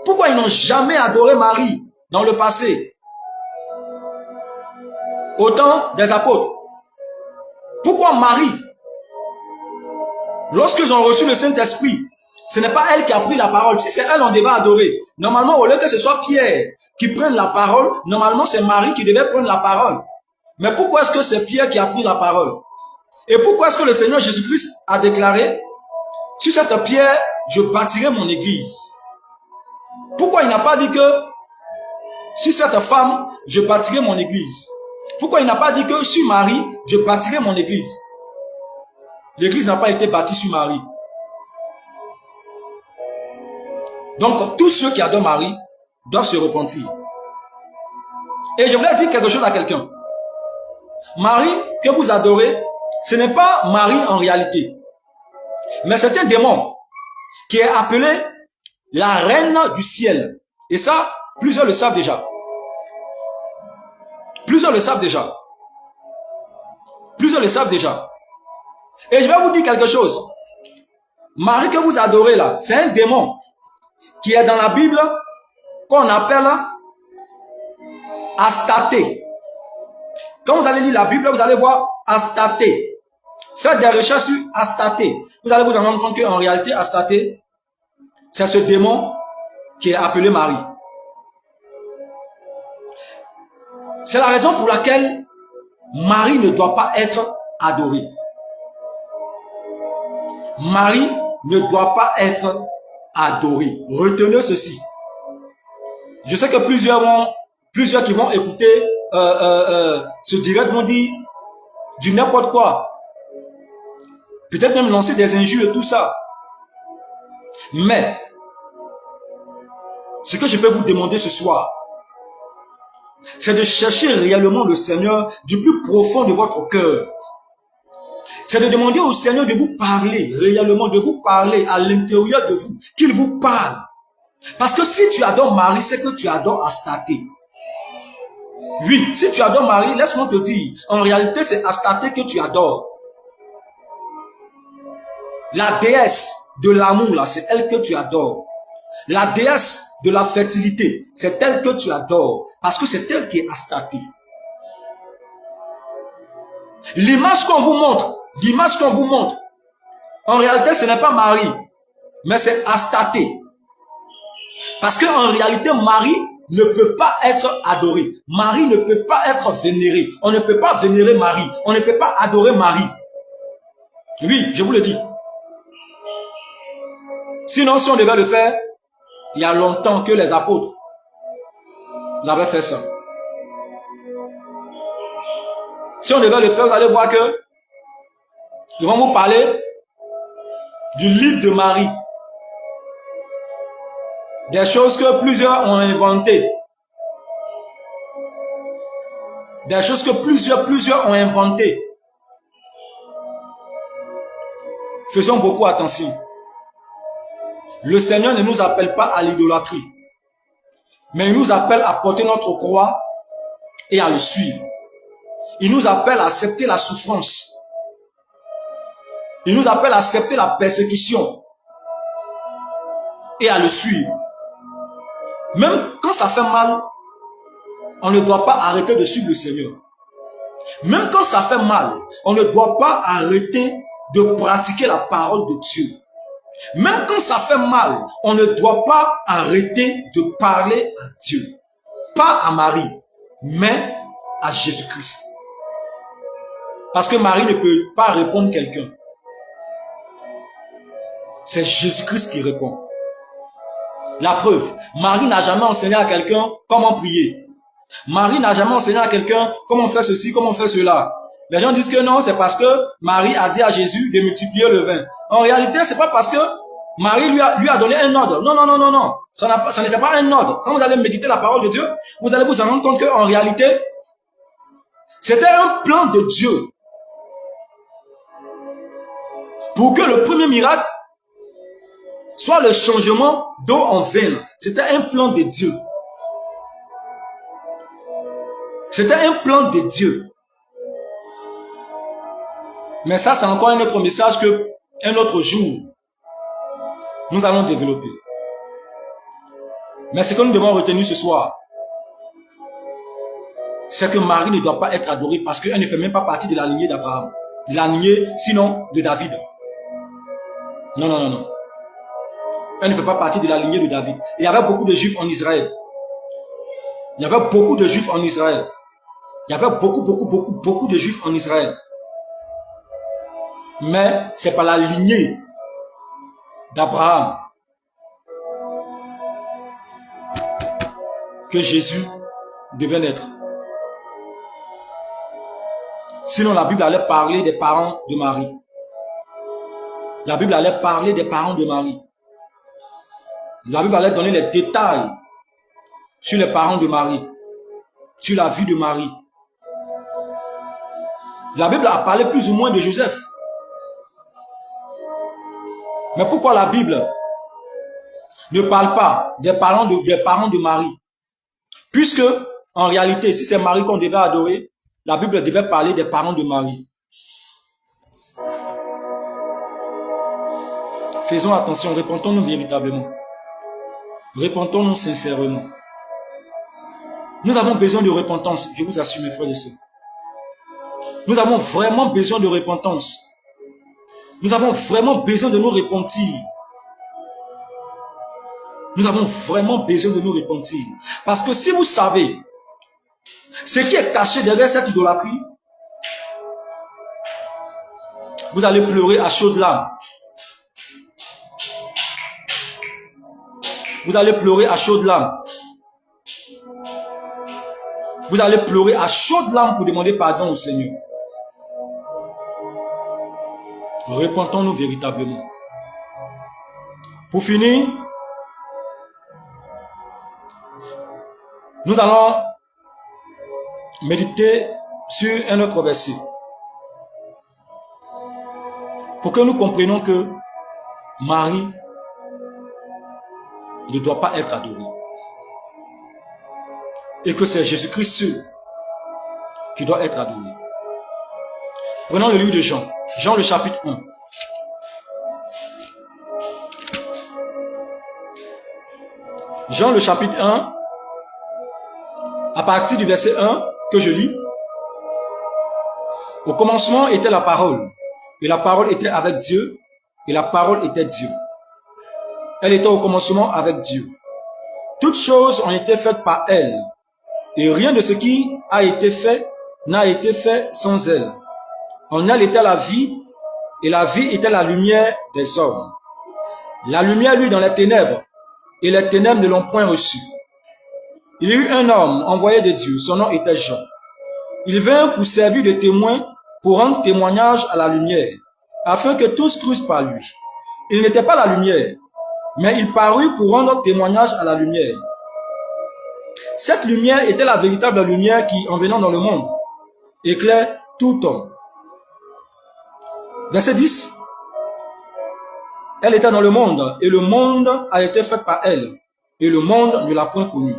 Pourquoi ils n'ont jamais adoré Marie dans le passé? Autant des apôtres. Pourquoi Marie, lorsqu'ils ont reçu le Saint-Esprit, ce n'est pas elle qui a pris la parole. Si c'est elle, on devait adorer. Normalement, au lieu que ce soit Pierre qui prenne la parole, normalement, c'est Marie qui devait prendre la parole. Mais pourquoi est-ce que c'est Pierre qui a pris la parole? Et pourquoi est-ce que le Seigneur Jésus-Christ a déclaré, sur cette pierre, je bâtirai mon église? Pourquoi il n'a pas dit que, sur cette femme, je bâtirai mon église? Pourquoi il n'a pas dit que, sur Marie, je bâtirai mon église? L'église n'a pas été bâtie sur Marie. Donc, tous ceux qui adorent Marie doivent se repentir. Et je voulais dire quelque chose à quelqu'un. Marie que vous adorez, ce n'est pas Marie en réalité. Mais c'est un démon qui est appelé la reine du ciel. Et ça, plusieurs le savent déjà. Plusieurs le savent déjà. Plusieurs le savent déjà. Et je vais vous dire quelque chose. Marie que vous adorez là, c'est un démon qui est dans la Bible qu'on appelle Astarté. Quand vous allez lire la Bible, vous allez voir Astarté. Faites des recherches sur Astarté. Vous allez vous en rendre compte qu'en réalité, Astarté, c'est ce démon qui est appelé Marie. C'est la raison pour laquelle Marie ne doit pas être adorée. Marie ne doit pas être adorée. Retenez ceci. Je sais que plusieurs qui vont écouter ce direct vont dire du n'importe quoi. Peut-être même lancer des injures et tout ça. Mais, ce que je peux vous demander ce soir, c'est de chercher réellement le Seigneur du plus profond de votre cœur. C'est de demander au Seigneur de vous parler réellement, de vous parler à l'intérieur de vous, qu'il vous parle. Parce que si tu adores Marie, c'est que tu adores Astarté. Oui, si tu adores Marie, laisse-moi te dire, en réalité, c'est Astarté que tu adores. La déesse de l'amour, là, c'est elle que tu adores. La déesse de la fertilité, c'est elle que tu adores. Parce que c'est elle qui est Astarté. L'image qu'on vous montre, en réalité, ce n'est pas Marie, mais c'est Astarté. Parce qu'en réalité, Marie ne peut pas être adorée. Marie ne peut pas être vénérée. On ne peut pas vénérer Marie. On ne peut pas adorer Marie. Oui, je vous le dis. Sinon, si on devait le faire, il y a longtemps que les apôtres avaient fait ça. Si on devait le faire, vous allez voir que ils vont vous parler du livre de Marie. Des choses que plusieurs ont inventées. Des choses que plusieurs ont inventées. Faisons beaucoup attention. Le Seigneur ne nous appelle pas à l'idolâtrie, mais il nous appelle à porter notre croix et à le suivre. Il nous appelle à accepter la souffrance. Il nous appelle à accepter la persécution et à le suivre. Même quand ça fait mal, on ne doit pas arrêter de suivre le Seigneur. Même quand ça fait mal, on ne doit pas arrêter de pratiquer la parole de Dieu. Même quand ça fait mal, on ne doit pas arrêter de parler à Dieu. Pas à Marie, mais à Jésus-Christ. Parce que Marie ne peut pas répondre à quelqu'un. C'est Jésus-Christ qui répond. La preuve, Marie n'a jamais enseigné à quelqu'un comment prier. Marie n'a jamais enseigné à quelqu'un comment faire ceci, comment faire cela. Les gens disent que non, c'est parce que Marie a dit à Jésus de multiplier le vin. En réalité, c'est pas parce que Marie lui a donné un ordre. Non, non, non, non, non. Ça n'était pas un ordre. Quand vous allez méditer la parole de Dieu, vous allez vous en rendre compte qu'en réalité, c'était un plan de Dieu. Pour que le premier miracle soit le changement d'eau en vin. C'était un plan de Dieu. C'était un plan de Dieu. Mais ça, c'est encore un autre message que un autre jour, nous allons développer. Mais ce que nous devons retenir ce soir, c'est que Marie ne doit pas être adorée parce qu'elle ne fait même pas partie de la lignée d'Abraham. De la lignée, sinon, de David. Non, non, non, non. Elle ne fait pas partie de la lignée de David. Il y avait beaucoup de Juifs en Israël. Il y avait beaucoup de Juifs en Israël. Il y avait beaucoup de Juifs en Israël. Mais c'est pas la lignée d'Abraham que Jésus devait naître. Sinon, la Bible allait parler des parents de Marie. La Bible allait parler des parents de Marie. La Bible allait donner les détails sur les parents de Marie, sur la vie de Marie. La Bible a parlé plus ou moins de Joseph. Mais pourquoi la Bible ne parle pas des parents de Marie? Puisque, en réalité, si c'est Marie qu'on devait adorer, la Bible devait parler des parents de Marie. Faisons attention, répentons-nous véritablement. Répentons-nous sincèrement. Nous avons besoin de repentance, je vous assure mes frères et sœurs. Nous avons vraiment besoin de repentance. Nous avons vraiment besoin de nous repentir. Nous avons vraiment besoin de nous repentir. Parce que si vous savez ce qui est caché derrière cette idolâtrie, vous allez pleurer à chaudes larmes. Vous allez pleurer à chaudes larmes. Vous allez pleurer à chaudes larmes pour demander pardon au Seigneur. Repentons-nous véritablement. Pour finir, nous allons méditer sur un autre verset. Pour que nous comprenions que Marie ne doit pas être adorée. Et que c'est Jésus-Christ seul qui doit être adoré. Prenons le livre de Jean. Jean le chapitre 1. Jean le chapitre 1. À partir du verset 1 que je lis. Au commencement était la parole. Et la parole était avec Dieu. Et la parole était Dieu. Elle était au commencement avec Dieu. Toutes choses ont été faites par elle. Et rien de ce qui a été fait n'a été fait sans elle. En elle était la vie, et la vie était la lumière des hommes. La lumière luit dans les ténèbres, et les ténèbres ne l'ont point reçue. Il y eut un homme envoyé de Dieu, son nom était Jean. Il vint pour servir de témoin, pour rendre témoignage à la lumière, afin que tous crussent par lui. Il n'était pas la lumière, mais il parut pour rendre témoignage à la lumière. Cette lumière était la véritable lumière qui, en venant dans le monde, éclaire tout homme. Verset 10. Elle était dans le monde, et le monde a été fait par elle, et le monde ne l'a point connue.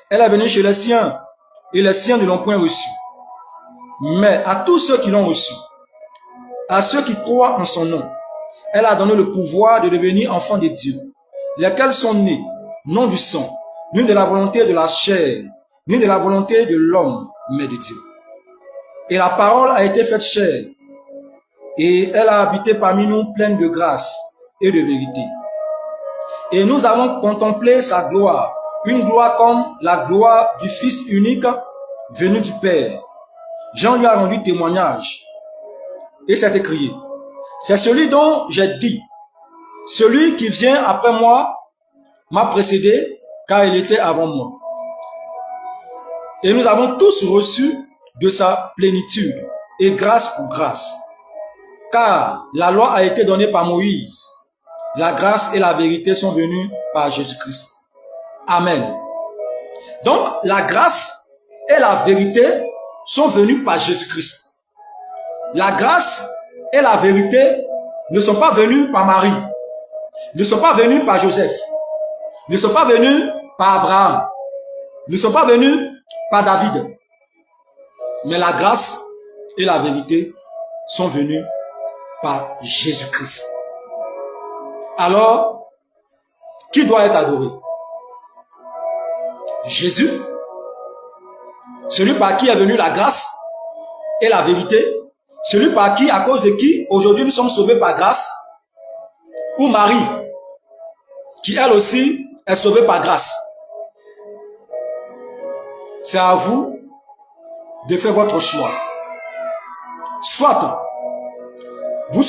Elle est venue chez les siens, et les siens ne l'ont point reçue. Mais à tous ceux qui l'ont reçue, à ceux qui croient en son nom, elle a donné le pouvoir de devenir enfants de Dieu, lesquels sont nés, non du sang, ni de la volonté de la chair, ni de la volonté de l'homme, mais de Dieu. Et la parole a été faite chair, et elle a habité parmi nous pleine de grâce et de vérité. Et nous avons contemplé sa gloire, une gloire comme la gloire du Fils unique venu du Père. Jean lui a rendu témoignage, et s'est écrié, c'est celui dont j'ai dit, celui qui vient après moi m'a précédé car il était avant moi. Et nous avons tous reçu de sa plénitude et grâce pour grâce. Car la loi a été donnée par Moïse. La grâce et la vérité sont venues par Jésus-Christ. Amen. Donc, la grâce et la vérité sont venues par Jésus-Christ. La grâce et la vérité ne sont pas venues par Marie, ne sont pas venues par Joseph, ne sont pas venues par Abraham, ne sont pas venues par David. Mais la grâce et la vérité sont venues par Jésus-Christ. Alors, qui doit être adoré? Jésus, celui par qui est venue la grâce et la vérité, celui par qui, à cause de qui, aujourd'hui nous sommes sauvés par grâce, ou Marie, qui elle aussi est sauvée par grâce. C'est à vous de faire votre choix. Soit vous